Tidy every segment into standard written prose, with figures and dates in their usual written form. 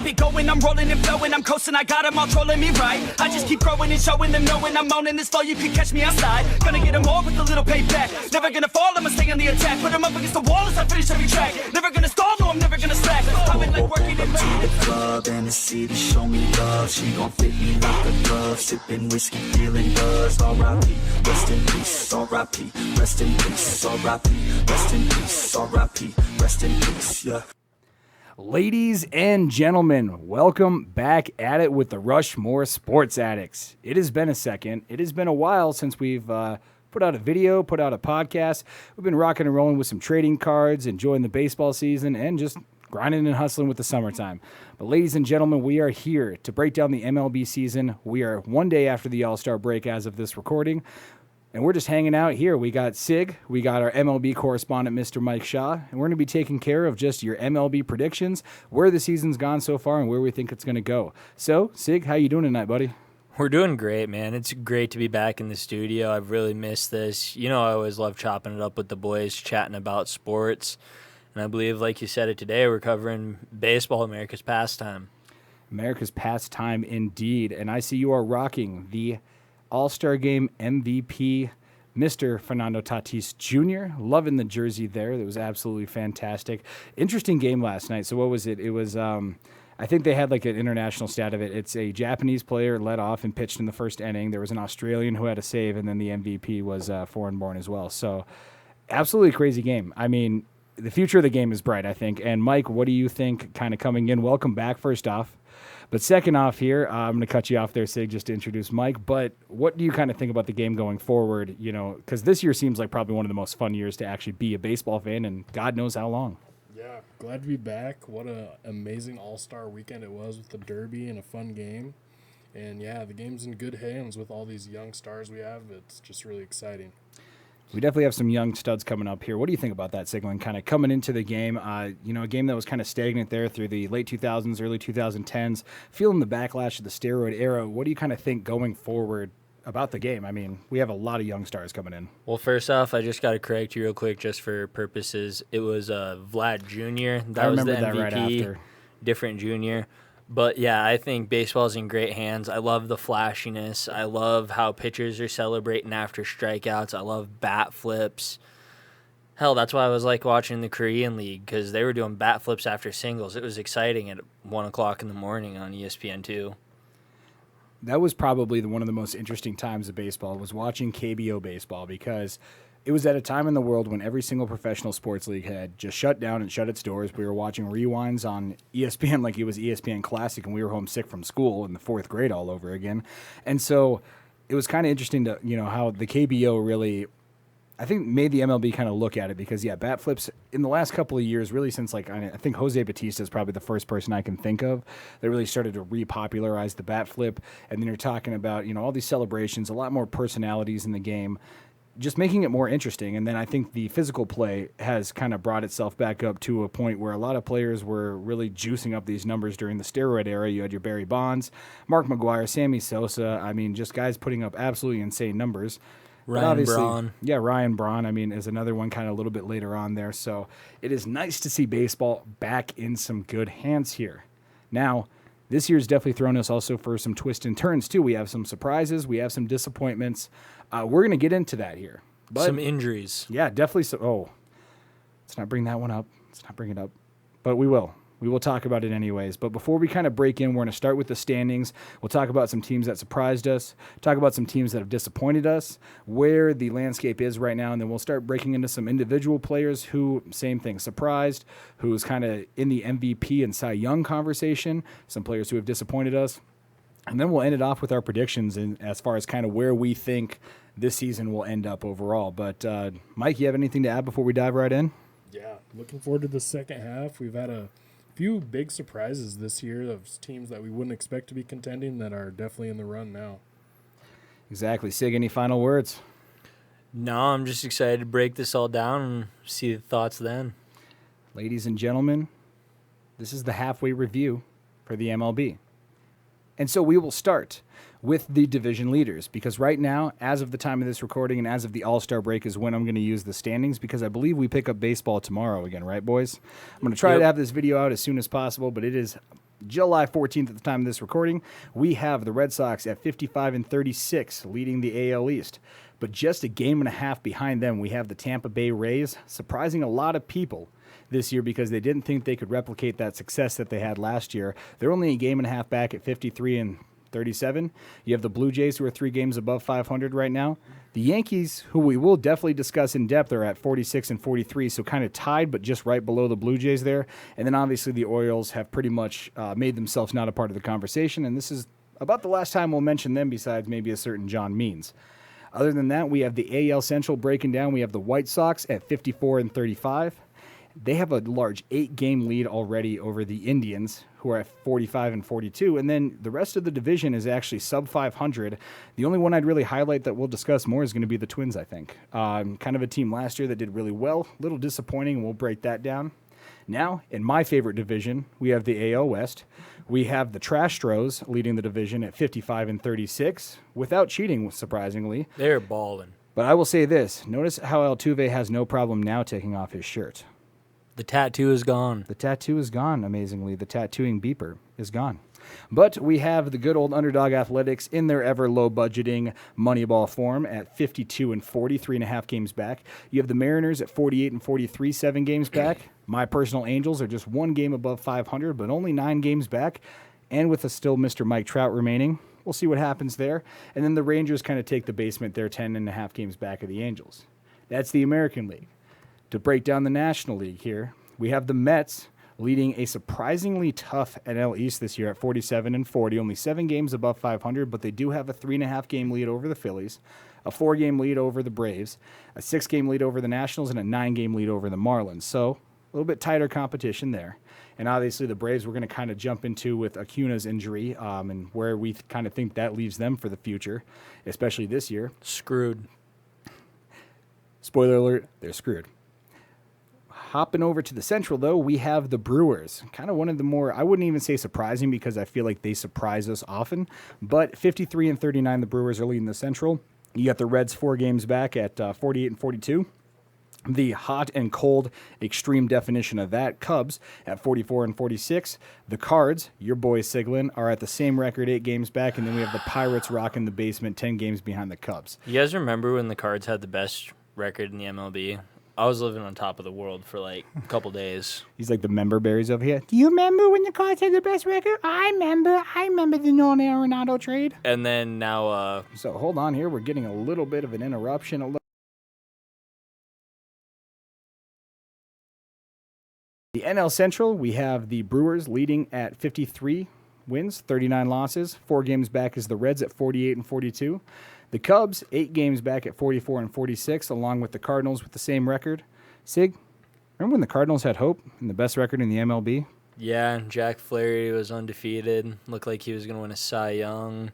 keep it going, I'm rolling and flowing, I'm coasting, I got them all trolling me right. I just keep growing and showing them, knowing I'm owning this flow, you can catch me outside. Gonna get them all with a little payback. Never gonna fall, I'ma stay on the attack. Put them up against the wall as I finish every track. Never gonna stall, no, I'm never gonna slack. I've been like working in to the club and the city show me love. She gon' fit me like a glove. Sipping whiskey, feeling buzz. R.I.P. Rest in peace. R.I.P. Rest in peace. R.I.P. Rest in peace. R.I.P. Rest in peace. Yeah. Ladies and gentlemen, welcome back at it with the Rushmore Sports Addicts. It has been a second. It has been a while since we've put out a video, put out a podcast. We've been rocking and rolling with some trading cards, enjoying the baseball season, and just grinding and hustling with the summertime. But ladies and gentlemen, we are here to break down the MLB season. We are one day after the All-Star break as of this recording. And we're just hanging out here. We got Cig, we got our MLB correspondent, Mr. Mike Shaw, and we're going to be taking care of just your MLB predictions, where the season's gone so far, and where we think it's going to go. So, Cig, how you doing tonight, buddy? We're doing great, man. It's great to be back in the studio. I've really missed this. You know, I always love chopping it up with the boys, chatting about sports. And I believe, like you said it today, we're covering baseball, America's pastime. America's pastime, indeed. And I see you are rocking the All-Star Game MVP, Mr. Fernando Tatis Jr. Loving the jersey there. That was absolutely fantastic. Interesting game last night. So what was it? It was, I think they had like an international stat of it. It's a Japanese player led off and pitched in the first inning. There was an Australian who had a save, and then the MVP was foreign-born as well. So absolutely crazy game. I mean, the future of the game is bright, I think. And Mike, what do you think kind of coming in? Welcome back, first off. But second off here, I'm going to cut you off there, Cig, just to introduce Mike. But what do you kind of think about the game going forward? You know, because this year seems like probably one of the most fun years to actually be a baseball fan, and God knows how long. Yeah, glad to be back. What an amazing all-star weekend it was with the Derby and a fun game. And, yeah, the game's in good hands with all these young stars we have. It's just really exciting. We definitely have some young studs coming up here. What do you think about that, Sigmund, kind of coming into the game? You know, a game that was kind of stagnant there through the late 2000s, early 2010s, feeling the backlash of the steroid era. What do you kind of think going forward about the game? I mean, we have a lot of young stars coming in. Well, first off, I just got to correct you real quick just for purposes. It was Vlad Jr. I was the remember that MVP, right after. Different Jr. But, yeah, I think baseball's in great hands. I love the flashiness. I love how pitchers are celebrating after strikeouts. I love bat flips. Hell, that's why I was like watching the Korean League, because they were doing bat flips after singles. It was exciting at 1 o'clock in the morning on ESPN2. That was probably one of the most interesting times of baseball, was watching KBO baseball, because it was at a time in the world when every single professional sports league had just shut down and shut its doors. We were watching rewinds on ESPN like it was ESPN Classic, and we were homesick from school in the fourth grade all over again. And so it was kind of interesting to, you know, how the KBO really, I think, made the MLB kind of look at it, because, yeah, bat flips in the last couple of years, really since, like, I think Jose Bautista is probably the first person I can think of that really started to repopularize the bat flip. And then you're talking about, you know, all these celebrations, a lot more personalities in the game, just making it more interesting. And then I think the physical play has kind of brought itself back up to a point where a lot of players were really juicing up these numbers during the steroid era. You had your Barry Bonds, Mark McGwire, Sammy Sosa. I mean, just guys putting up absolutely insane numbers. Ryan Braun. Yeah, Ryan Braun, I mean, is another one kind of a little bit later on there. So it is nice to see baseball back in some good hands here. Now, this year's definitely thrown us also for some twists and turns, too. We have some surprises. We have some disappointments. We're going to get into that here. But, some injuries. Yeah, definitely. Let's not bring that one up. Let's not bring it up. But we will. We will talk about it anyways. But before we kind of break in, we're going to start with the standings. We'll talk about some teams that surprised us, talk about some teams that have disappointed us, where the landscape is right now, and then we'll start breaking into some individual players who, same thing, surprised, who's kind of in the MVP and Cy Young conversation, some players who have disappointed us. And then we'll end it off with our predictions in, as far as kind of where we think this season will end up overall. But, Mike, you have anything to add before we dive right in? Yeah, looking forward to the second half. We've had a few big surprises this year of teams that we wouldn't expect to be contending that are definitely in the run now. Exactly. Sig, any final words? No, I'm just excited to break this all down and see the thoughts then. Ladies and gentlemen, this is the halfway review for the MLB. And so we will start with the division leaders, because right now, as of the time of this recording and as of the All-Star break is when I'm going to use the standings, because I believe we pick up baseball tomorrow again, right, boys? I'm going to try to have this video out as soon as possible, but it is July 14th at the time of this recording, we have the Red Sox at 55-36, leading the AL East. But just a game and a half behind them, we have the Tampa Bay Rays, surprising a lot of people this year because they didn't think they could replicate that success that they had last year. They're only a game and a half back at 53-37. You have the Blue Jays, who are 3 games above 500 right now. The Yankees, who we will definitely discuss in depth, are at 46-43, so kind of tied, but just right below the Blue Jays there. And then obviously the Orioles have pretty much made themselves not a part of the conversation, and this is about the last time we'll mention them besides maybe a certain John Means. Other than that, we have the AL Central breaking down. We have the White Sox at 54-35. They have a large 8-game lead already over the Indians, who are at 45-42. And then the rest of the division is actually sub 500. The only one I'd really highlight that we'll discuss more is going to be the Twins, I think. Kind of a team last year that did really well. A little disappointing, and we'll break that down. Now, in my favorite division, we have the AL West. We have the Trastros leading the division at 55-36, without cheating, surprisingly. They're balling. But I will say this. Notice how Altuve has no problem now taking off his shirt. The tattoo is gone. The tattoo is gone, amazingly. The tattooing beeper is gone. But we have the good old Underdog Athletics in their ever low budgeting Moneyball form at 52-40, 3.5 games back. You have the Mariners at 48-43, 7 games back. My personal Angels are just 1 game above 500, but only 9 games back. And with a still Mr. Mike Trout remaining, we'll see what happens there. And then the Rangers kind of take the basement. They're 10.5 games back of the Angels. That's the American League. To break down the National League here, we have the Mets leading a surprisingly tough NL East this year at 47-40, only 7 games above 500, but they do have a 3.5 game lead over the Phillies, a 4 game lead over the Braves, a 6 game lead over the Nationals, and a 9 game lead over the Marlins. So a little bit tighter competition there. And obviously the Braves we're going to kind of jump into with Acuna's injury and where we kind of think that leaves them for the future, especially this year. Screwed. Spoiler alert, they're screwed. Hopping over to the Central, though, we have the Brewers. Kind of one of the more, I wouldn't even say surprising because I feel like they surprise us often. But 53-39, the Brewers are leading the Central. You got the Reds 4 games back at 48-42. The hot and cold extreme definition of that, Cubs at 44-46. The Cards, your boy Siglin, are at the same record, 8 games back. And then we have the Pirates rocking the basement, 10 games behind the Cubs. You guys remember when the Cards had the best record in the MLB? I was living on top of the world for like a couple days. He's like the member berries over here. Do you remember when the Cards had the best record? I remember the Nolan Arenado trade. And then now... So hold on here. We're getting a little bit of an interruption. The NL Central, we have the Brewers leading at 53 wins, 39 losses. 4 games back is the Reds at 48-42. The Cubs, 8 games back at 44-46, along with the Cardinals with the same record. Sig, remember when the Cardinals had hope and the best record in the MLB? Yeah, Jack Flaherty was undefeated. Looked like he was going to win a Cy Young.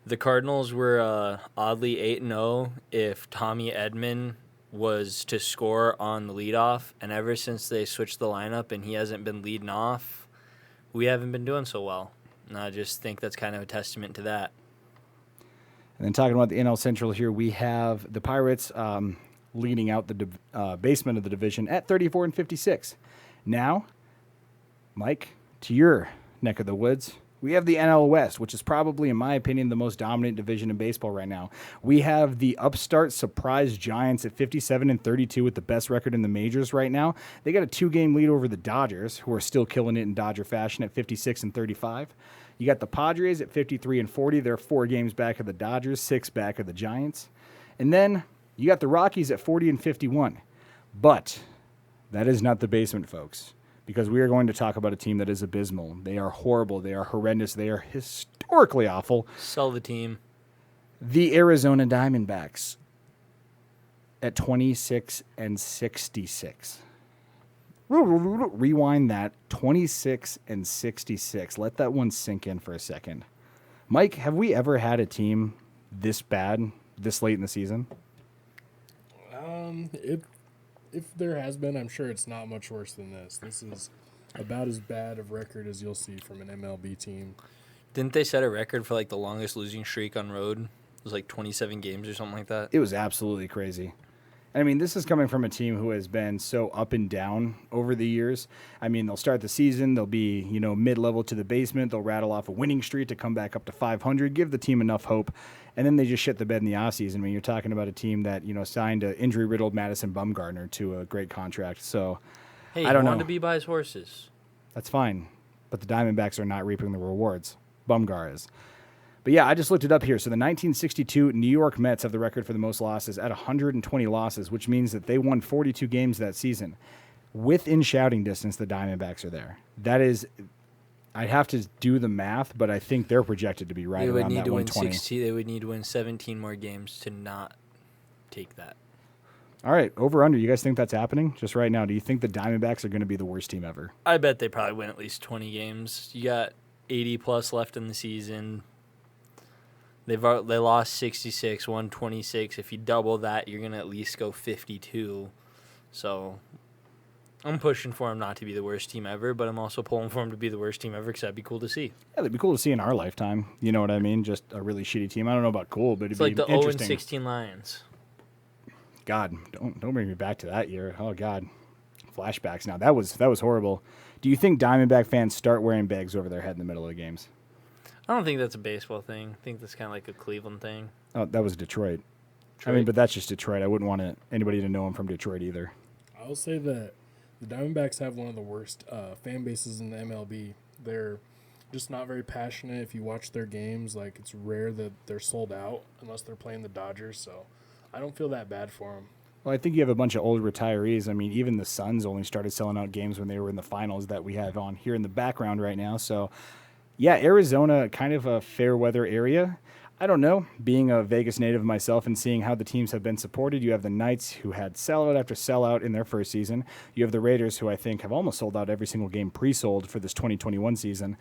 The Cardinals were oddly 8-0 if Tommy Edman was to score on the leadoff. And ever since they switched the lineup and he hasn't been leading off, we haven't been doing so well. And I just think that's kind of a testament to that. And then talking about the NL Central here, we have the Pirates leading out the basement of the division at 34-56. Now, Mike, to your neck of the woods, we have the NL West, which is probably, in my opinion, the most dominant division in baseball right now. We have the upstart surprise Giants at 57-32 with the best record in the majors right now. They got a 2-game lead over the Dodgers, who are still killing it in Dodger fashion at 56-35. You got the Padres at 53-40. They're 4 games back of the Dodgers, 6 back of the Giants. And then you got the Rockies at 40-51. But that is not the basement, folks, because we are going to talk about a team that is abysmal. They are horrible. They are horrendous. They are historically awful. Sell the team. The Arizona Diamondbacks at 26-66. Rewind that. 26-66. Let that one sink in for a second. Mike, have we ever had a team this bad this late in the season? If there has been, I'm sure it's not much worse than this. This is about as bad of record as you'll see from an MLB team. Didn't they set a record for like the longest losing streak on road? It was like 27 games or something like that. It was absolutely crazy. I mean, this is coming from a team who has been so up and down over the years. I mean, they'll start the season, they'll be, mid-level to the basement, they'll rattle off a winning streak to come back up to 500, give the team enough hope, and then they just shit the bed in the offseason. I mean, you're talking about a team that, signed an injury-riddled Madison Bumgarner to a great contract. So, Hey, I don't he wanted know. to be by his horses. That's fine, but the Diamondbacks are not reaping the rewards. Bumgar is. But yeah, I just looked it up here. So the 1962 New York Mets have the record for the most losses at 120 losses, which means that they won 42 games that season. Within shouting distance, the Diamondbacks are there. That is, I'd have to do the math, but I think they're projected to be right They would around need that to win 120. 16. They would need to win 17 more games to not take that. All right, over under. You guys think that's happening? Just right now, do you think the Diamondbacks are going to be the worst team ever? I bet they probably win at least 20 games. You got 80 plus left in the season. They lost 66, won 26. If you double that, you're going to at least go 52. So I'm pushing for them not to be the worst team ever, but I'm also pulling for them to be the worst team ever because that'd be cool to see. Yeah, that'd be cool to see in our lifetime. You know what I mean? Just a really shitty team. I don't know about cool, but it'd It's be like the interesting. 0-16 Lions. God, don't bring me back to that year. Oh God, flashbacks. Now that was horrible. Do you think Diamondback fans start wearing bags over their head in the middle of the games? I don't think that's a baseball thing. I think that's kind of like a Cleveland thing. Oh, that was Detroit. I Detroit. mean, but that's just Detroit. I wouldn't want anybody to know I'm from Detroit either. I'll say that the Diamondbacks have one of the worst fan bases in the MLB. They're just not very passionate. If you watch their games, like it's rare that they're sold out unless they're playing the Dodgers. So I don't feel that bad for them. Well, I think you have a bunch of old retirees. I mean, even the Suns only started selling out games when they were in the finals that we have on here in the background right now. So, yeah, Arizona, kind of a fair weather area. I don't know. Being a Vegas native myself and seeing how the teams have been supported, you have the Knights who had sellout after sellout in their first season. You have the Raiders who I think have almost sold out every single game pre-sold for this 2021 season.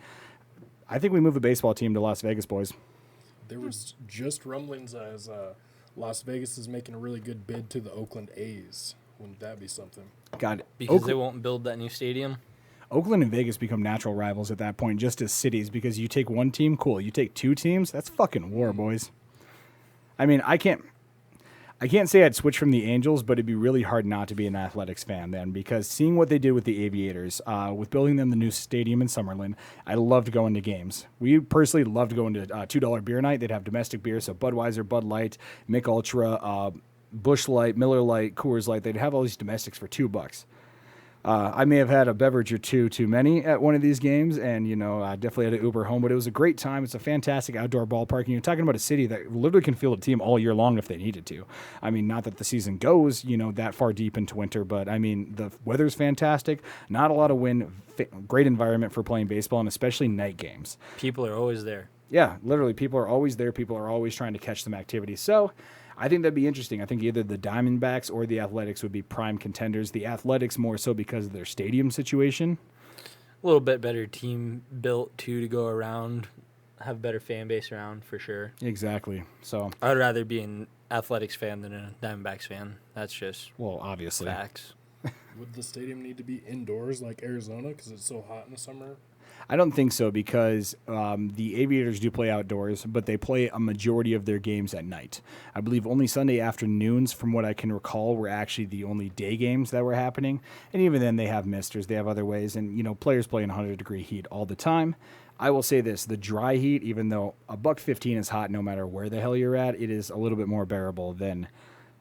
I think we move a baseball team to Las Vegas, boys. There was just rumblings as Las Vegas is making a really good bid to the Oakland A's. Wouldn't that be something? God, Because they won't build that new stadium. Oakland and Vegas become natural rivals at that point, just as cities, because you take one team, cool. You take two teams, that's fucking war, boys. I mean, I can't say I'd switch from the Angels, but it'd be really hard not to be an Athletics fan then, because seeing what they did with the Aviators, with building them the new stadium in Summerlin, I loved going to games. We personally loved going to $2 beer night. They'd have domestic beer, so Budweiser, Bud Light, Mick Ultra, Busch Light, Miller Light, Coors Light. They'd have all these domestics for $2. I may have had a beverage or two too many at one of these games, and, I definitely had to Uber home, but it was a great time. It's a fantastic outdoor ballpark, and you're talking about a city that literally can field a team all year long if they needed to. I mean, not that the season goes, that far deep into winter, but, I mean, the weather's fantastic, not a lot of wind, great environment for playing baseball, and especially night games. People are always there. Yeah, literally, people are always there. People are always trying to catch some activity. So I think that'd be interesting. I think either the Diamondbacks or the Athletics would be prime contenders. The Athletics more so because of their stadium situation. A little bit better team built, too, to go around. Have better fan base around, for sure. Exactly. So, I'd rather be an Athletics fan than a Diamondbacks fan. That's just well, obviously. facts. Would the stadium need to be indoors like Arizona because it's so hot in the summer? I don't think so because the Aviators do play outdoors, but they play a majority of their games at night. I believe only Sunday afternoons, from what I can recall, were actually the only day games that were happening. And even then, they have misters. They have other ways. And, players play in 100-degree heat all the time. I will say this. The dry heat, even though $115 is hot no matter where the hell you're at, it is a little bit more bearable than,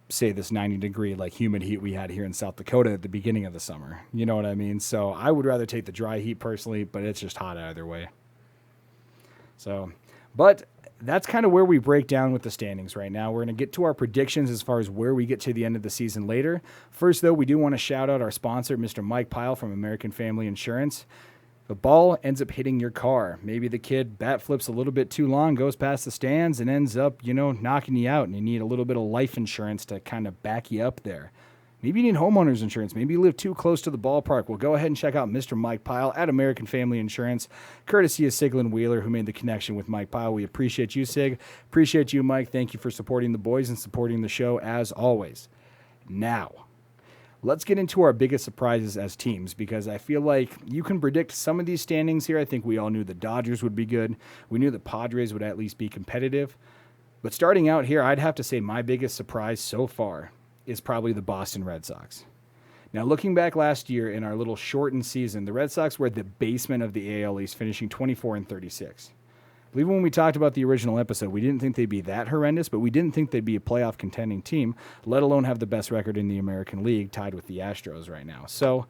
say, this 90-degree humid heat we had here in South Dakota at the beginning of the summer. You know what I mean? So I would rather take the dry heat personally, but it's just hot either way. So, but that's kind of where we break down with the standings right now. We're going to get to our predictions as far as where we get to the end of the season later. First, though, we do want to shout out our sponsor, Mr. Mike Pyle from American Family Insurance. The ball ends up hitting your car. Maybe the kid bat flips a little bit too long, goes past the stands, and ends up, knocking you out, and you need a little bit of life insurance to kind of back you up there. Maybe you need homeowner's insurance. Maybe you live too close to the ballpark. Well, go ahead and check out Mr. Mike Pyle at American Family Insurance, courtesy of Siglin Wheeler, who made the connection with Mike Pyle. We appreciate you, Sig. Appreciate you, Mike. Thank you for supporting the boys and supporting the show, as always. Now, let's get into our biggest surprises as teams, because I feel like you can predict some of these standings here. I think we all knew the Dodgers would be good. We knew the Padres would at least be competitive. But starting out here, I'd have to say my biggest surprise so far is probably the Boston Red Sox. Now, looking back last year in our little shortened season, the Red Sox were at the basement of the AL East, finishing 24-36. I believe when we talked about the original episode, we didn't think they'd be that horrendous, but we didn't think they'd be a playoff contending team, let alone have the best record in the American League, tied with the Astros right now. So,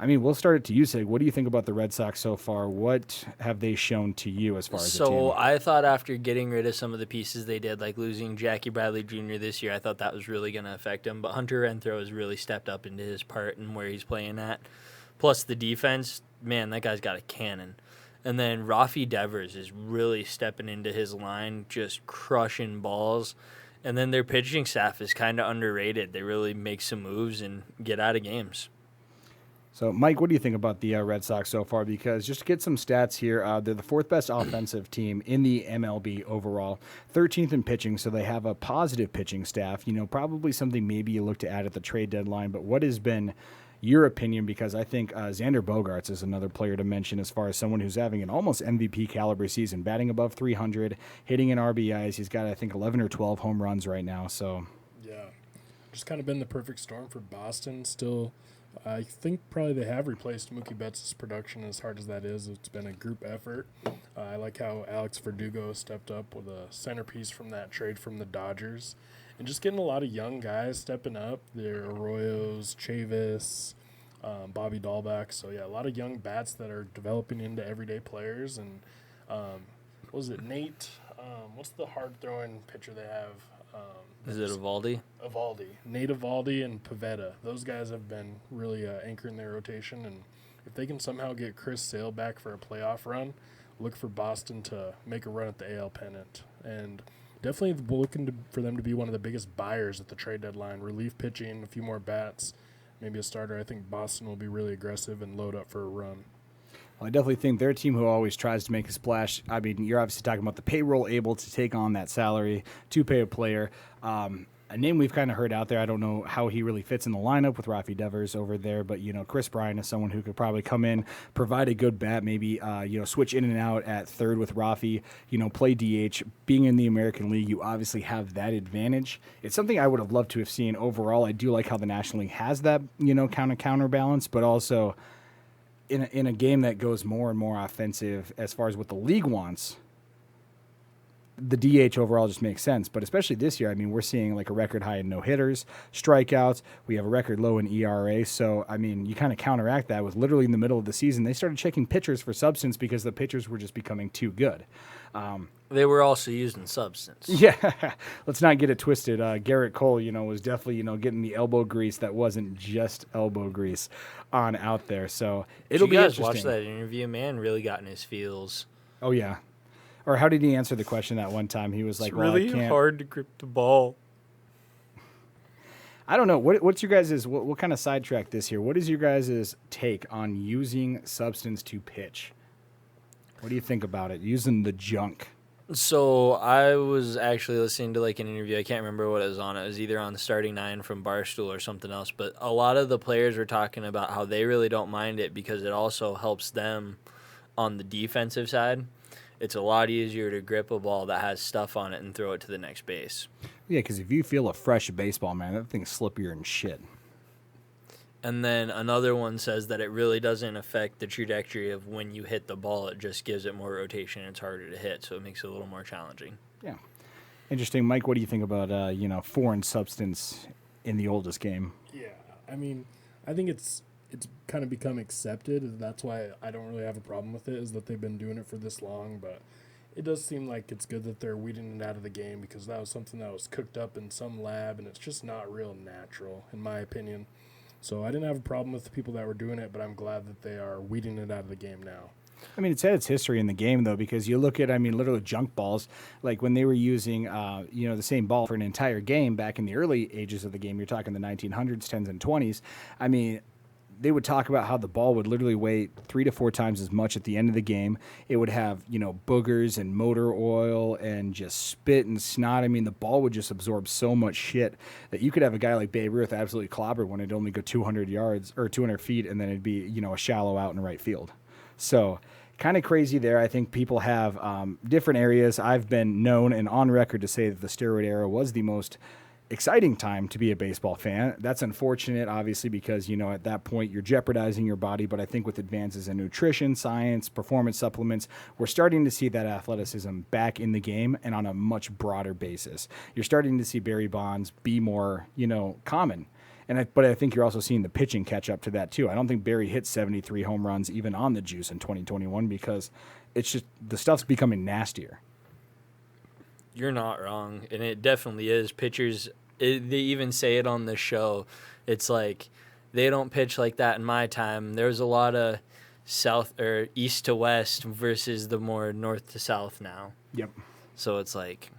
I mean, we'll start it to you, Cig. What do you think about the Red Sox so far? What have they shown to you as far as a team? So I thought after getting rid of some of the pieces they did, like losing Jackie Bradley Jr. this year, I thought that was really going to affect him. But Hunter Renfroe has really stepped up into his part and where he's playing at. Plus the defense, man, that guy's got a cannon. And then Rafi Devers is really stepping into his line, just crushing balls. And then their pitching staff is kind of underrated. They really make some moves and get out of games. So, Mike, what do you think about the Red Sox so far? Because just to get some stats here, they're the fourth best offensive team in the MLB overall, 13th in pitching, so they have a positive pitching staff. You know, probably something maybe you look to add at the trade deadline. But what has been your opinion? Because I think Xander Bogaerts is another player to mention as far as someone who's having an almost MVP caliber season, batting above 300, hitting in RBIs. He's got, I think, 11 or 12 home runs right now. So, Yeah, just kind of been the perfect storm for Boston. Still, I think probably they have replaced Mookie Betts' production, as hard as that is. It's been a group effort. I like how Alex Verdugo stepped up with a centerpiece from that trade from the Dodgers. And just getting a lot of young guys stepping up. They're Arroyos, Chavis, Bobby Dahlback. So, yeah, a lot of young bats that are developing into everyday players. And what was it, Nate? What's the hard-throwing pitcher they have? Is it Evaldi? Evaldi. Nate Evaldi and Pivetta. Those guys have been really anchoring their rotation. And if they can somehow get Chris Sale back for a playoff run, look for Boston to make a run at the AL pennant. And definitely looking for them to be one of the biggest buyers at the trade deadline. Relief pitching, a few more bats, maybe a starter. I think Boston will be really aggressive and load up for a run. Well, I definitely think they're a team who always tries to make a splash. I mean, you're obviously talking about the payroll able to take on that salary to pay a player. A name we've kind of heard out there, I don't know how he really fits in the lineup with Rafi Devers over there, but, you know, Chris Bryant is someone who could probably come in, provide a good bat, maybe, switch in and out at third with Rafi, play DH. Being in the American League, you obviously have that advantage. It's something I would have loved to have seen overall. I do like how the National League has that, counterbalance, but also in a game that goes more and more offensive as far as what the league wants, the DH overall just makes sense. But especially this year, I mean, we're seeing like a record high in no-hitters, strikeouts. We have a record low in ERA. So, I mean, you kind of counteract that with literally in the middle of the season, they started checking pitchers for substance because the pitchers were just becoming too good. They were also using substance. Yeah, let's not get it twisted. Garrett Cole, was definitely, getting the elbow grease that wasn't just elbow grease on out there. So it'll be interesting. You guys watch that interview, man, really got in his feels. Oh, yeah. Or how did he answer the question that one time? He was like, it's really hard to grip the ball. I don't know. What's your guys' what kind of sidetrack this here? What is your guys' take on using substance to pitch? What do you think about it? Using the junk. So I was actually listening to like an interview. I can't remember what it was on. It was either on the Starting Nine from Barstool or something else. But a lot of the players were talking about how they really don't mind it because it also helps them on the defensive side. It's a lot easier to grip a ball that has stuff on it and throw it to the next base. Yeah, because if you feel a fresh baseball, man, that thing's slippier than shit. And then another one says that it really doesn't affect the trajectory of when you hit the ball. It just gives it more rotation and it's harder to hit, so it makes it a little more challenging. Yeah. Interesting. Mike, what do you think about, foreign substance in the oldest game? Yeah, I mean, I think it's kind of become accepted, and that's why I don't really have a problem with it, is that they've been doing it for this long. But it does seem like it's good that they're weeding it out of the game, because that was something that was cooked up in some lab, and it's just not real natural, in my opinion. So I didn't have a problem with the people that were doing it, but I'm glad that they are weeding it out of the game now. I mean, it's had its history in the game, though, because you look at, literally junk balls, like when they were using, the same ball for an entire game back in the early ages of the game. You're talking the 1900s, 10s, and 20s. I mean, they would talk about how the ball would literally weigh 3 to 4 times as much at the end of the game. It would have, boogers and motor oil and just spit and snot. I mean, the ball would just absorb so much shit that you could have a guy like Babe Ruth absolutely clobber when it'd only go 200 yards or 200 feet, and then it'd be, a shallow out in right field. So kind of crazy there. I think people have different areas. I've been known and on record to say that the steroid era was the most exciting time to be a baseball fan. That's unfortunate, obviously, because, at that point you're jeopardizing your body. But I think with advances in nutrition, science, performance supplements, we're starting to see that athleticism back in the game and on a much broader basis. You're starting to see Barry Bonds be more, common. But I think you're also seeing the pitching catch up to that too. I don't think Barry hit 73 home runs even on the juice in 2021 because it's just the stuff's becoming nastier. You're not wrong, and it definitely is. Pitchers, they even say it on the show. It's like they don't pitch like that in my time. There's a lot of south or east to west versus the more north to south now. Yep. So it's like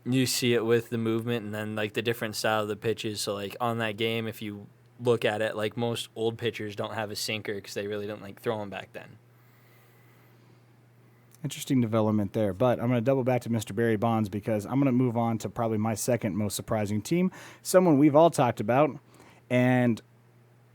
you see it with the movement and then like the different style of the pitches. So like on that game, if you look at it, like most old pitchers don't have a sinker because they really don't like throwing back then. Interesting development there. But I'm going to double back to Mr. Barry Bonds because I'm going to move on to probably my second most surprising team, someone we've all talked about, and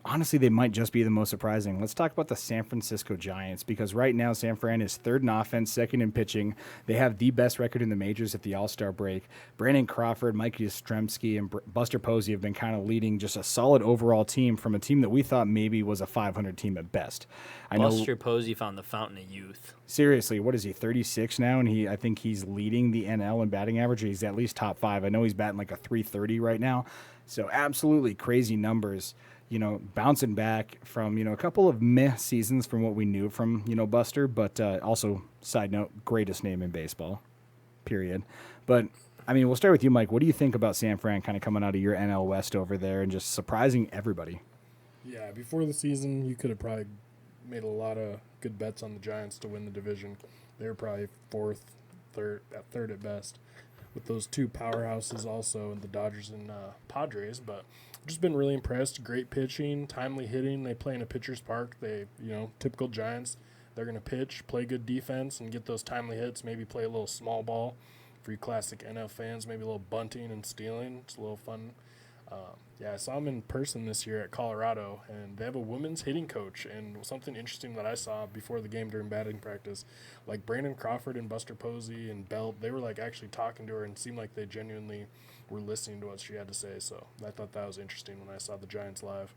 honestly, they might just be the most surprising. Let's talk about the San Francisco Giants because right now San Fran is third in offense, second in pitching. They have the best record in the majors at the All-Star break. Brandon Crawford, Mike Yastrzemski, and Buster Posey have been kind of leading just a solid overall team from a team that we thought maybe was a 500 team at best. Buster Posey found the fountain of youth. Seriously, what is he, 36 now? And I think he's leading the NL in batting average. He's at least top 5. I know he's batting like a 330 right now. So absolutely crazy numbers. Bouncing back from, a couple of meh seasons from what we knew from, Buster, but also, side note, greatest name in baseball, period. But, we'll start with you, Mike. What do you think about San Fran kind of coming out of your NL West over there and just surprising everybody? Yeah, before the season, you could have probably made a lot of good bets on the Giants to win the division. They were probably third at best, with those two powerhouses also, and the Dodgers and Padres, but just been really impressed. Great pitching, timely hitting. They play in a pitcher's park. They, typical Giants, they're going to pitch, play good defense, and get those timely hits, maybe play a little small ball for you classic NL fans, maybe a little bunting and stealing. It's a little fun. I saw them in person this year at Colorado, and they have a women's hitting coach. And something interesting that I saw before the game during batting practice, like Brandon Crawford and Buster Posey and Belt, they were like actually talking to her and seemed like they genuinely were listening to what she had to say. So I thought that was interesting when I saw the Giants live.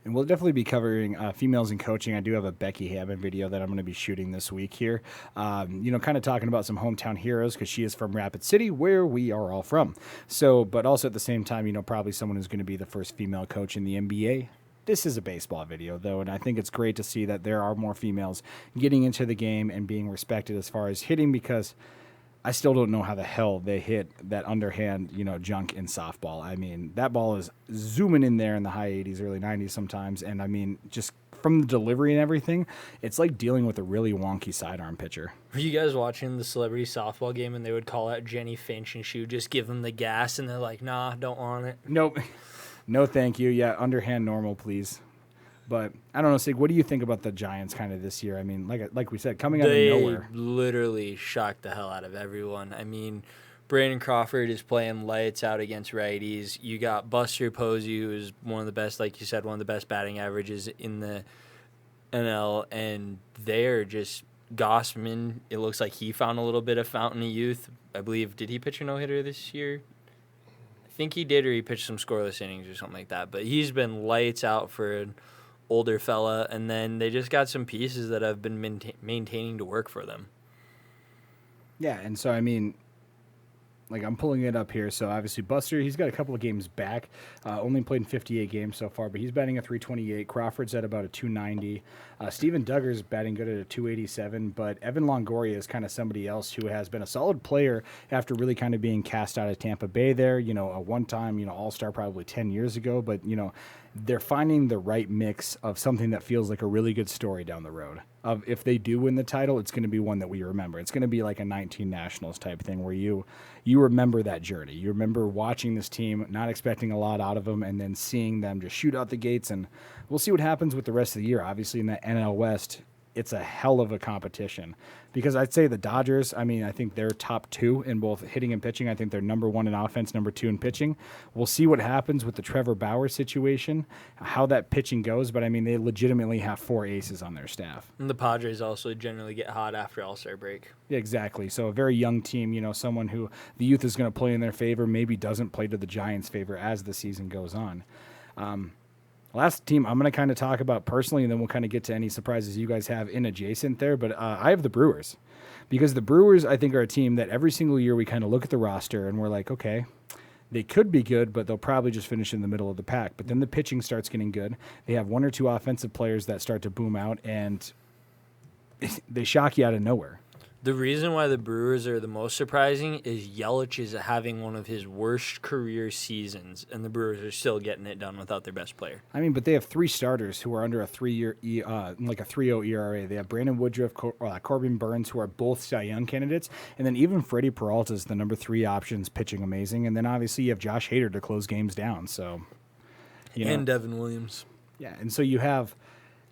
And we'll definitely be covering females in coaching. I do have a Becky Hammond video that I'm going to be shooting this week here. Kind of talking about some hometown heroes because she is from Rapid City, where we are all from. So, but also at the same time, probably someone who's going to be the first female coach in the NBA. This is a baseball video, though, and I think it's great to see that there are more females getting into the game and being respected as far as hitting because I still don't know how the hell they hit that underhand, junk in softball. That ball is zooming in there in the high 80s, early 90s sometimes. And, just from the delivery and everything, it's like dealing with a really wonky sidearm pitcher. Were you guys watching the celebrity softball game and they would call out Jenny Finch and she would just give them the gas and they're like, nah, don't want it? Nope. No, thank you. Yeah, underhand normal, please. But I don't know, Sig, what do you think about the Giants kind of this year? Like we said, coming out of nowhere. They literally shocked the hell out of everyone. Brandon Crawford is playing lights out against righties. You got Buster Posey, who is one of the best, like you said, one of the best batting averages in the NL, and they're just Gossman. It looks like he found a little bit of fountain of youth. I believe, did he pitch a no-hitter this year? I think he did, or he pitched some scoreless innings or something like that. But he's been lights out for an older fella, and then they just got some pieces that have been maintaining to work for them. Yeah, and so, I'm pulling it up here. So, obviously, Buster, he's got a couple of games back. Only played in 58 games so far, but he's batting a 328. Crawford's at about a 290. Steven Duggar's batting good at a 287, but Evan Longoria is kind of somebody else who has been a solid player after really kind of being cast out of Tampa Bay there. A one-time, all-star probably 10 years ago, but, they're finding the right mix of something that feels like a really good story down the road. Of if they do win the title, it's going to be one that we remember. It's going to be like a 19 Nationals type thing where you remember that journey. You remember watching this team, not expecting a lot out of them, and then seeing them just shoot out the gates. And we'll see what happens with the rest of the year. Obviously, in that NL West, it's a hell of a competition because I'd say the Dodgers, I mean, I think they're top 2 in both hitting and pitching. I think they're number 1 in offense, number 2 in pitching. We'll see what happens with the Trevor Bauer situation, how that pitching goes, but I mean, they legitimately have 4 aces on their staff. And the Padres also generally get hot after All-Star break. Yeah, exactly. So a very young team, someone who the youth is going to play in their favor, maybe doesn't play to the Giants' favor as the season goes on. Last team I'm going to kind of talk about personally, and then we'll kind of get to any surprises you guys have in adjacent there. But I have the Brewers because the Brewers, I think, are a team that every single year we kind of look at the roster and we're like, okay, they could be good, but they'll probably just finish in the middle of the pack. But then the pitching starts getting good. They have 1 or 2 offensive players that start to boom out, and they shock you out of nowhere. The reason why the Brewers are the most surprising is Yelich is having one of his worst career seasons, and the Brewers are still getting it done without their best player. I mean, but they have 3 starters who are under a 3-year, like a 3.0 ERA. They have Brandon Woodruff, Corbin Burns, who are both Cy Young candidates, and then even Freddie Peralta is the number 3 options, pitching amazing. And then obviously you have Josh Hader to close games down. So, And Devin Williams. Yeah, and so you have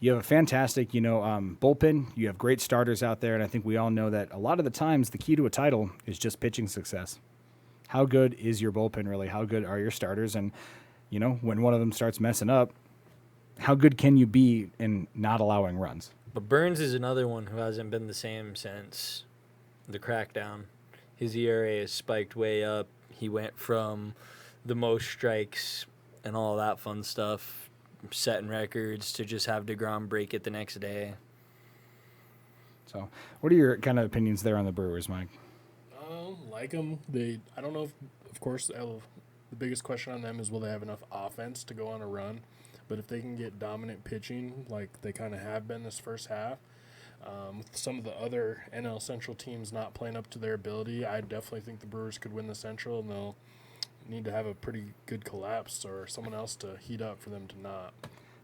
a fantastic, bullpen. You have great starters out there, and I think we all know that a lot of the times the key to a title is just pitching success. How good is your bullpen really? How good are your starters? And, when one of them starts messing up, how good can you be in not allowing runs? But Burns is another one who hasn't been the same since the crackdown. His ERA has spiked way up. He went from the most strikes and all that fun stuff, setting records, to just have DeGrom break it the next day. So, what are your kind of opinions there on the Brewers, Mike? Like them. I don't know if, of course, the biggest question on them is will they have enough offense to go on a run? But if they can get dominant pitching like they kind of have been this first half, with some of the other NL Central teams not playing up to their ability, I definitely think the Brewers could win the Central, and they'll need to have a pretty good collapse or someone else to heat up for them to not.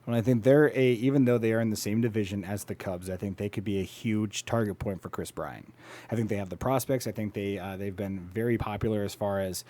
Well, I think even though they are in the same division as the Cubs, I think they could be a huge target point for Chris Bryant. I think they have the prospects. I think they've been very popular as far as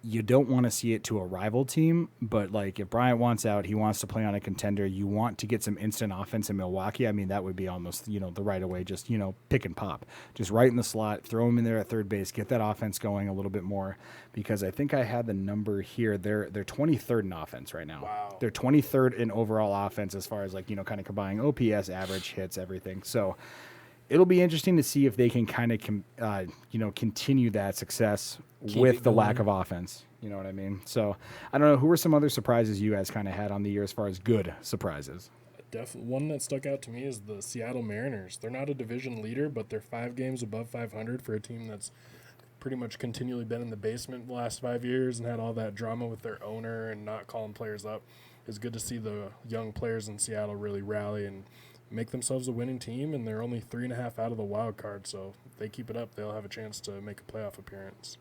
you don't want to see it to a rival team, but like if Bryant wants out, he wants to play on a contender. You want to get some instant offense in Milwaukee. I mean, that would be almost, the right away, just, pick and pop. Just right in the slot, throw him in there at third base, get that offense going a little bit more, because I think I had the number here. They're 23rd in offense right now. Wow. They're 23rd in overall offense as far as like, kind of combining OPS, average, hits, everything. So it'll be interesting to see if they can kind of, continue that success with the lack of offense. You know what I mean? So I don't know. Who were some other surprises you guys kind of had on the year as far as good surprises? Definitely one that stuck out to me is the Seattle Mariners. They're not a division leader, but they're 5 games above 500 for a team that's pretty much continually been in the basement the last 5 years and had all that drama with their owner and not calling players up. It's good to see the young players in Seattle really rally and make themselves a winning team, and they're only 3.5 out of the wild card, so if they keep it up, they'll have a chance to make a playoff appearance.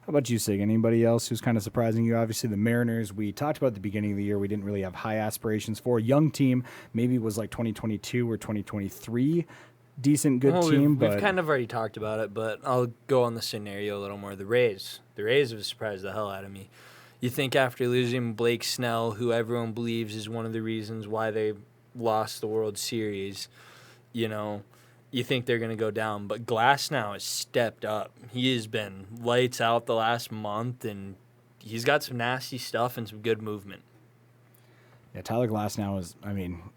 How about you, Cig? Anybody else who's kind of surprising you? Obviously, the Mariners, we talked about at the beginning of the year, we didn't really have high aspirations for. A young team, maybe it was like 2022 or 2023, decent, good team. We've kind of already talked about it, but I'll go on the scenario a little more. The Rays have surprised the hell out of me. You think after losing Blake Snell, who everyone believes is one of the reasons why they lost the World Series, you think they're going to go down. But Glass now has stepped up. He has been lights out the last month, and he's got some nasty stuff and some good movement. Yeah, Tyler Glasnow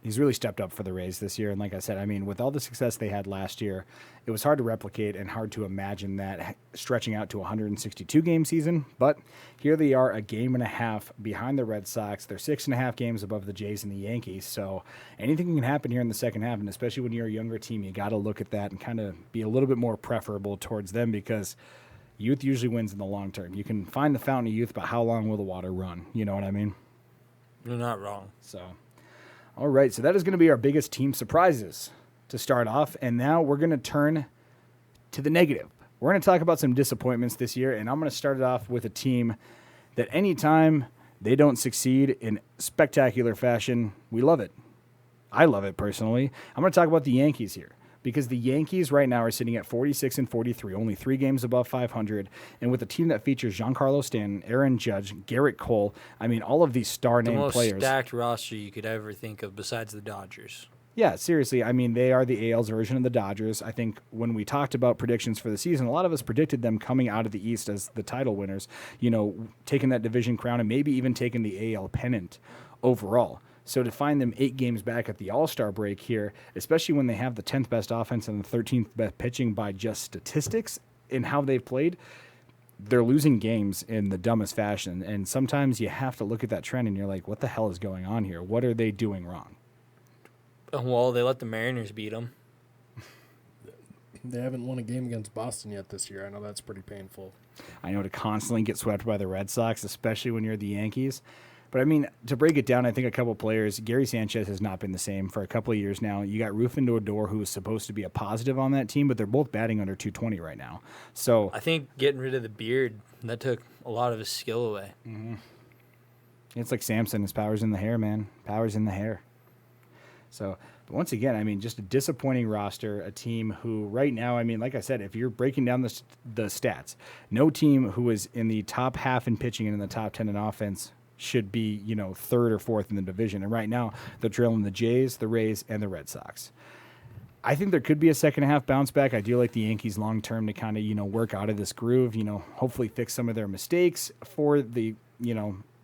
he's really stepped up for the Rays this year. And like I said, with all the success they had last year, it was hard to replicate and hard to imagine that stretching out to a 162-game season. But here they are, a game and a half behind the Red Sox. They're 6.5 games above the Jays and the Yankees. So anything can happen here in the second half. And especially when you're a younger team, you got to look at that and kind of be a little bit more preferable towards them, because youth usually wins in the long term. You can find the fountain of youth, but how long will the water run? You know what I mean? You're not wrong. So, all right. So that is going to be our biggest team surprises to start off. And now we're going to turn to the negative. We're going to talk about some disappointments this year. And I'm going to start it off with a team that anytime they don't succeed in spectacular fashion, we love it. I love it personally. I'm going to talk about the Yankees here, because the Yankees right now are sitting at 46 and 43, only 3 games above 500, and with a team that features Giancarlo Stanton, Aaron Judge, Garrett Cole, all of these star-name players. The most stacked roster you could ever think of besides the Dodgers. Yeah, seriously. I mean, they are the AL's version of the Dodgers. I think when we talked about predictions for the season, a lot of us predicted them coming out of the East as the title winners, taking that division crown and maybe even taking the AL pennant overall. So to find them 8 games back at the All-Star break here, especially when they have the 10th best offense and the 13th best pitching by just statistics in how they've played, they're losing games in the dumbest fashion. And sometimes you have to look at that trend and you're like, what the hell is going on here? What are they doing wrong? Well, they let the Mariners beat them. They haven't won a game against Boston yet this year. I know that's pretty painful. I know to constantly get swept by the Red Sox, especially when you're the Yankees. But, I mean, to break it down, I think a couple players, Gary Sanchez has not been the same for a couple of years now. You got Rufin Odor, who is supposed to be a positive on that team, but they're both batting under 220 right now. So I think getting rid of the beard, that took a lot of his skill away. Mm-hmm. It's like Samson. His power's in the hair, man. Power's in the hair. So, but once again, I mean, just a disappointing roster, a team who right now, I mean, like I said, if you're breaking down the stats, no team who is in the top half in pitching and in the top 10 in offense should be, third or fourth in the division. And right now, they're trailing the Jays, the Rays, and the Red Sox. I think there could be a second half bounce back. I do like the Yankees long term to kind of, work out of this groove, hopefully fix some of their mistakes for the,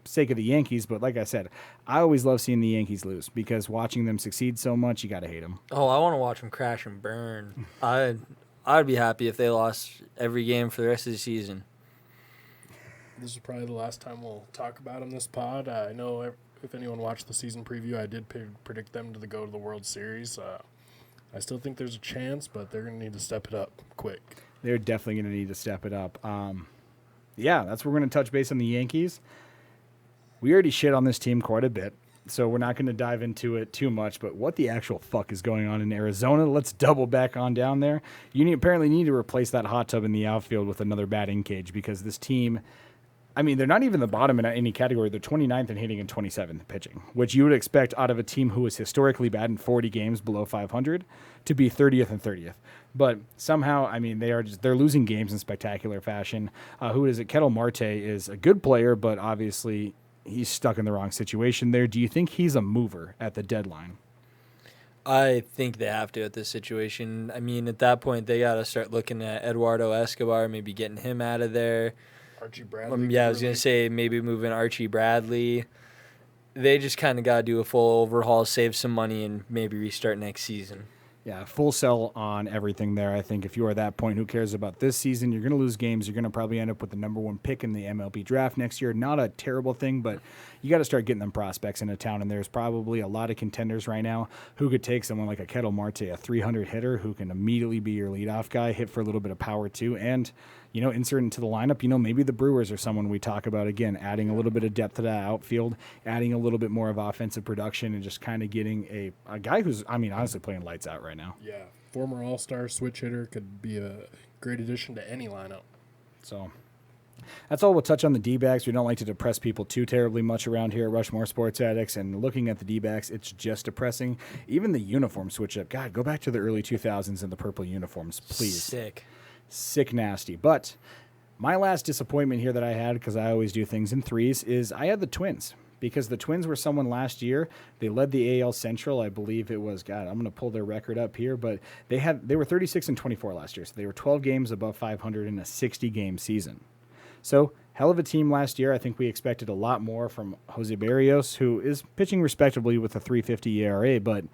sake of the Yankees. But like I said, I always love seeing the Yankees lose because watching them succeed so much, you got to hate them. Oh, I want to watch them crash and burn. I'd be happy if they lost every game for the rest of the season. This is probably the last time we'll talk about them this pod. I know if anyone watched the season preview, I did predict them to go to the World Series. I still think there's a chance, but they're going to need to step it up quick. They're definitely going to need to step it up. Yeah, that's where we're going to touch base on the Yankees. We already shit on this team quite a bit, so we're not going to dive into it too much, but what the actual fuck is going on in Arizona? Let's double back on down there. You apparently need to replace that hot tub in the outfield with another batting cage because this team, I mean, they're not even the bottom in any category. They're 29th in hitting and 27th in pitching, which you would expect out of a team who is historically bad in 40 games below 500 to be 30th and 30th. But somehow, I mean, they're losing games in spectacular fashion. Who is it? Ketel Marte is a good player, but obviously he's stuck in the wrong situation there. Do you think he's a mover at the deadline? I think they have to at this situation. I mean, at that point, they got to start looking at Eduardo Escobar, maybe getting him out of there. Archie Bradley. Yeah, I was going to say maybe moving Archie Bradley. They just kind of got to do a full overhaul, save some money, and maybe restart next season. Yeah, full sell on everything there. I think if you are at that point, who cares about this season? You're going to lose games. You're going to probably end up with the number 1 pick in the MLB draft next year. Not a terrible thing, but you got to start getting them prospects into town, and there's probably a lot of contenders right now who could take someone like a Ketel Marte, a 300 hitter who can immediately be your leadoff guy, hit for a little bit of power too, and insert into the lineup. Maybe the Brewers are someone we talk about again, adding a little bit of depth to that outfield, adding a little bit more of offensive production, and just kind of getting a guy who's, honestly playing lights out right now. Yeah, former All-Star switch hitter could be a great addition to any lineup. So that's all we'll touch on the D-backs. We don't like to depress people too terribly much around here at Rushmore Sports Addicts, and looking at the D-backs, it's just depressing. Even the uniform switch up. God, go back to the early 2000s in the purple uniforms, please. Sick nasty. But my last disappointment here that I had, because I always do things in threes, is I had the Twins. Because the Twins were someone last year. They led the AL Central. I believe it was, God, I'm going to pull their record up here, but they were 36 and 24 last year. So they were 12 games above 500 in a 60-game season. So hell of a team last year. I think we expected a lot more from Jose Barrios, who is pitching respectably with a 3.50 ERA, but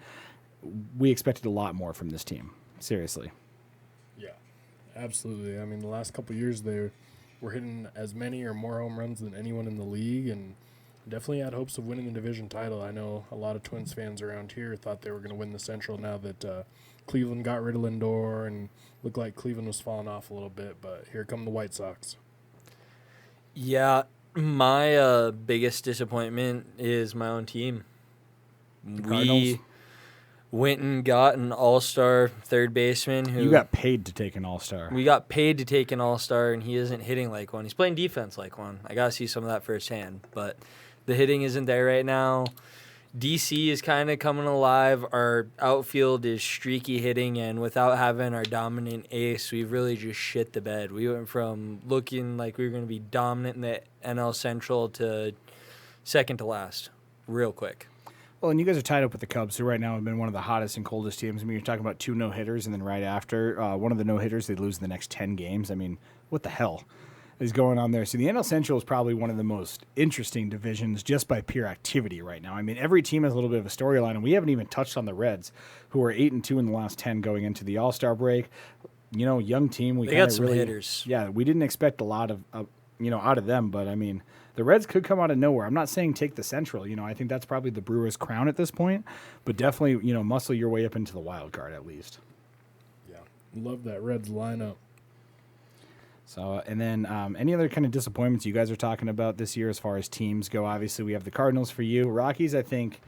we expected a lot more from this team. Seriously. Yeah, absolutely. I mean, the last couple of years they were hitting as many or more home runs than anyone in the league, and definitely had hopes of winning the division title. I know a lot of Twins fans around here thought they were going to win the Central now that Cleveland got rid of Lindor and looked like Cleveland was falling off a little bit, but here come the White Sox. Yeah, my biggest disappointment is my own team. We went and got an all-star third baseman. Who you got paid to take an all-star. We got paid to take an all-star, and he isn't hitting like one. He's playing defense like one. I got to see some of that firsthand, but the hitting isn't there right now. DC is kind of coming alive. Our outfield is streaky hitting, and without having our dominant ace, we've really just shit the bed. We went from looking like we were going to be dominant in the NL Central to second to last real quick. Well, and you guys are tied up with the Cubs, who right now have been one of the hottest and coldest teams. I mean, you're talking about 2 no-hitters, and then right after one of the no-hitters, they lose the next 10 games. I mean, what the hell is going on there? So the NL Central is probably one of the most interesting divisions just by pure activity right now. I mean, every team has a little bit of a storyline, and we haven't even touched on the Reds, who are 8-2 in the last 10 going into the All-Star break. You know, young team. They got some hitters. Yeah, we didn't expect a lot of out of them, but I mean, the Reds could come out of nowhere. I'm not saying take the Central. You know, I think that's probably the Brewers' crown at this point, but definitely, muscle your way up into the wild card at least. Yeah, love that Reds lineup. So, and then any other kind of disappointments you guys are talking about this year as far as teams go? Obviously, we have the Cardinals for you. Rockies, I think,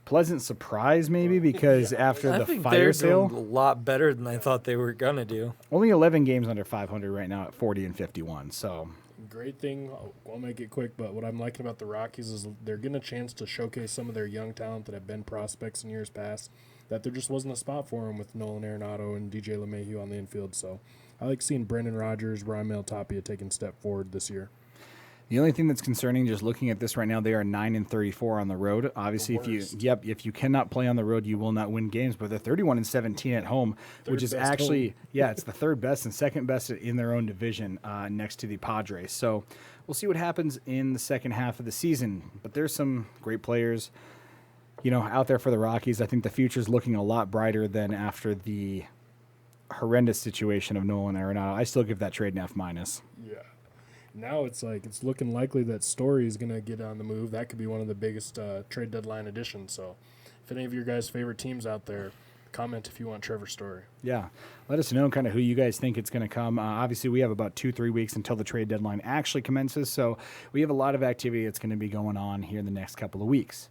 pleasant surprise maybe because after I the think fire they're sale, doing a lot better than I thought they were going to do. only 11 games under 500 right now at 40-51. So, Great thing, I'll make it quick, but what I'm liking about the Rockies is they're getting a chance to showcase some of their young talent that have been prospects in years past, that there just wasn't a spot for them with Nolan Arenado and DJ LeMahieu on the infield. So I like seeing Brendan Rodgers, Raimel Tapia taking a step forward this year. the only thing that's concerning, just looking at this right now, they are 9-34 on the road. Obviously, if you cannot play on the road, you will not win games. But they're 31-17 at home, which is actually it's the third best and second best in their own division, next to the Padres. So we'll see what happens in the second half of the season. But there's some great players, out there for the Rockies. I think the future is looking a lot brighter than after the horrendous situation of Nolan Arenado. I still give that trade an F-. Yeah. Now it's looking likely that Story is going to get on the move. That could be one of the biggest trade deadline additions. So if any of your guys' favorite teams out there, comment if you want Trevor Story. Yeah. Let us know kind of who you guys think it's going to come. Obviously, we have about 2-3 weeks until the trade deadline actually commences. So we have a lot of activity that's going to be going on here in the next couple of weeks.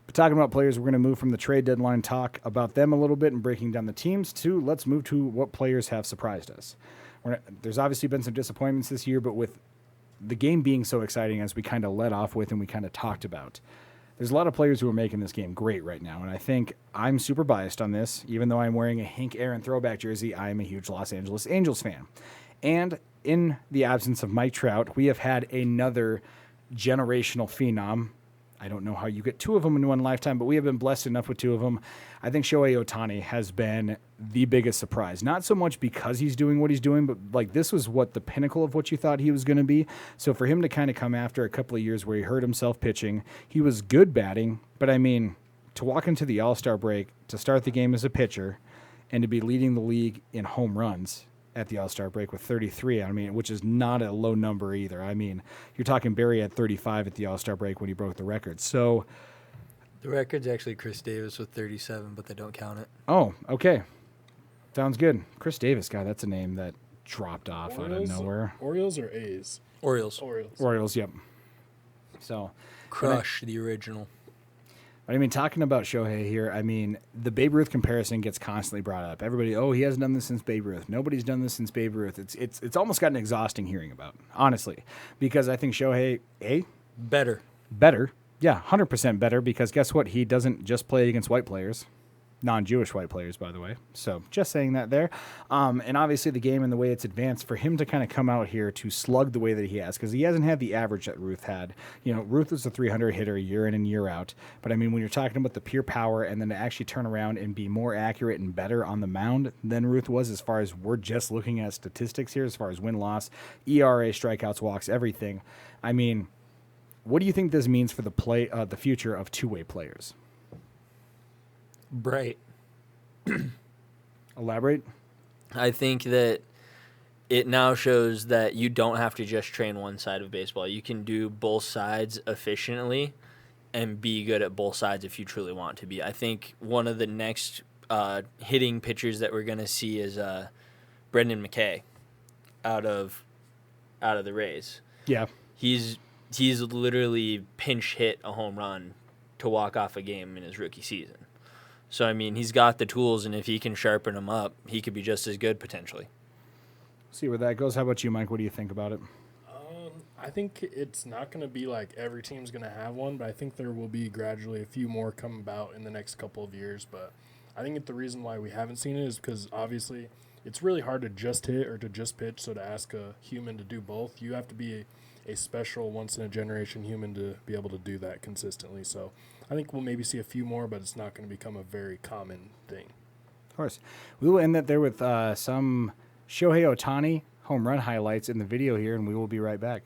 But talking about players, we're going to move from the trade deadline talk about them a little bit and breaking down the teams to let's move to what players have surprised us. There's obviously been some disappointments this year, but with the game being so exciting as we kind of led off with and we kind of talked about, there's a lot of players who are making this game great right now. And I think I'm super biased on this. Even though I'm wearing a Hank Aaron throwback jersey, I am a huge Los Angeles Angels fan. And in the absence of Mike Trout, we have had another generational phenom. I don't know how you get 2 of them in one lifetime, but we have been blessed enough with 2 of them. I think Shohei Ohtani has been the biggest surprise. Not so much because he's doing what he's doing, but this was what the pinnacle of what you thought he was going to be. So for him to kind of come after a couple of years where he hurt himself pitching, he was good batting, but I mean, to walk into the All-Star break, to start the game as a pitcher, and to be leading the league in home runs at the All-Star break with 33, I mean, which is not a low number either. I mean, you're talking Barry had 35 at the All-Star break when he broke the record. So The record's actually Chris Davis with 37, but they don't count it. Oh, okay. Sounds good. Chris Davis, God, that's a name that dropped off out of nowhere. Orioles or A's? Orioles. Orioles, yep. So, Crush, the original. I mean, talking about Shohei here, I mean, the Babe Ruth comparison gets constantly brought up. Everybody, he hasn't done this since Babe Ruth. Nobody's done this since Babe Ruth. It's almost gotten exhausting hearing about, honestly, because I think Shohei, Better. Yeah, 100% better, because guess what? He doesn't just play against white players. Non-Jewish white players, by the way. So just saying that there. And obviously the game and the way it's advanced, for him to kind of come out here to slug the way that he has, because he hasn't had the average that Ruth had. You know, Ruth was a 300 hitter year in and year out. But I mean, when you're talking about the pure power and then to actually turn around and be more accurate and better on the mound than Ruth was, as far as we're just looking at statistics here, as far as win-loss, ERA, strikeouts, walks, everything. I mean, what do you think this means for the future of two-way players? Bright. Elaborate. I think that it now shows that you don't have to just train one side of baseball. You can do both sides efficiently and be good at both sides if you truly want to be. I think one of the next hitting pitchers that we're going to see is Brendan McKay out of the Rays. Yeah. He's literally pinch hit a home run to walk off a game in his rookie season. So, I mean, he's got the tools, and if he can sharpen them up, he could be just as good potentially. See where that goes. How about you, Mike? What do you think about it? I think it's not going to be like every team's going to have one, but I think there will be gradually a few more come about in the next couple of years. But I think the reason why we haven't seen it is because obviously it's really hard to just hit or to just pitch. So to ask a human to do both, you have to be a special once-in-a-generation human to be able to do that consistently. So I think we'll maybe see a few more, but it's not going to become a very common thing. Of course. We will end that there with some Shohei Ohtani home run highlights in the video here, and we will be right back.